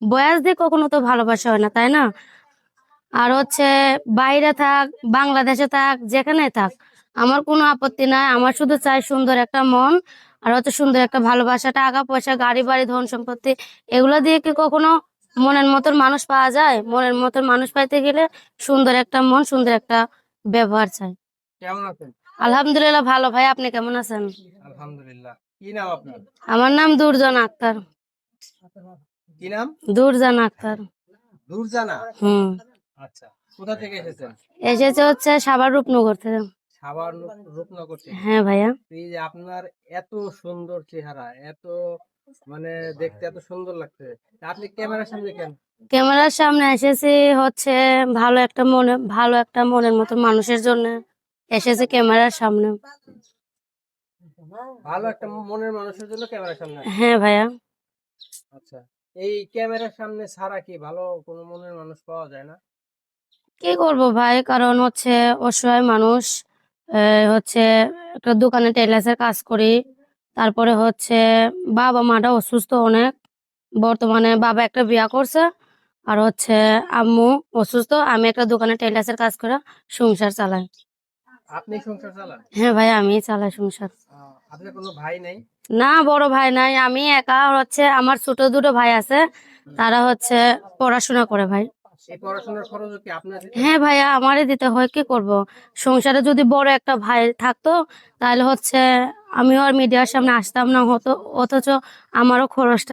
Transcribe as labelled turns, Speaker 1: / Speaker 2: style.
Speaker 1: বয়স দিয়ে কখনো তো ভালোবাসা হয় না, তাই না? আর হচ্ছে বাইরে থাক, বাংলাদেশে থাক, যেখানে থাক, আমার কোনো আপত্তি নাই। আমার শুধু চাই সুন্দর একটা মন, আর হচ্ছে সুন্দর একটা ভালোবাসা। টাকা পয়সা, গাড়ি বাড়ি, ধন সম্পত্তি, এগুলো দিয়ে কি কখনো মনের মতন মানুষ পাওয়া যায়? মনের মতন মানুষ পাইতে গেলে সুন্দর একটা মন, সুন্দর একটা ব্যবহার চাই।
Speaker 2: কেমন আছেন?
Speaker 1: আলহামদুলিল্লাহ ভালো। ভাই আপনি কেমন আছেন?
Speaker 2: আলহামদুলিল্লাহ। কি নাম আপনার?
Speaker 1: আমার নাম দুরজানা আক্তার।
Speaker 2: কি নাম?
Speaker 1: দুরজানা আক্তার।
Speaker 2: নূরজানা।
Speaker 1: হুম।
Speaker 2: আচ্ছা, কোথা থেকে এসেছেন?
Speaker 1: এসেছে হচ্ছে সাভার রূপনগর থেকে।
Speaker 2: সাভার রূপনগর থেকে।
Speaker 1: হ্যাঁ ভাইয়া।
Speaker 2: এই যে আপনার এত সুন্দর চেহারা, এত মানে দেখতে এত সুন্দর লাগছে, তা আপনি ক্যামেরার সামনে কেন?
Speaker 1: ক্যামেরার সামনে এসেছি হচ্ছে ভালো একটা মনের মতো মানুষের জন্য এসেছে ক্যামেরার সামনে।
Speaker 2: ভালো একটা মনের মানুষের জন্য ক্যামেরার সামনে আসছেন।
Speaker 1: হ্যাঁ ভাইয়া।
Speaker 2: আচ্ছা, এই ক্যামেরার সামনে ছাড়া কি ভালো কোনো মনের মানুষ পাওয়া যায় না?
Speaker 1: কি করব ভাই, কারণ হচ্ছে অসহায় মানুষ। হচ্ছে একটা দোকানে টেলার্সের কাজ করি। তারপরে হচ্ছে বাবা মাটা অসুস্থ অনেক। বর্তমানে বাবা একটা বিয়া করছে, আর হচ্ছে আম্মু অসুস্থ। আমি একটা দোকানে টেলার্সের কাজ করে সংসার চালাই।
Speaker 2: আপনি সংসার চালান?
Speaker 1: হ্যাঁ ভাই, আমি চালাই সংসার।
Speaker 2: আপনার কোনো ভাই নাই?
Speaker 1: না, বড় ভাই নাই, আমি একা। হচ্ছে আমার ছোট দুটো ভাই আছে, তারা হচ্ছে পড়াশোনা করে ভাই।
Speaker 2: এই পড়াশোনার খরচ কি আপনার দিতে
Speaker 1: হ্যাঁ
Speaker 2: হয়?
Speaker 1: ভাইয়া, আমারই দিতে হয়, কি করব। সংসারে যদি বড় একটা ভাই থাকতো তাহলে হচ্ছে আমিও আর মিডিয়ার সামনে আসতাম না হতো, অথচ আমারও খরচটা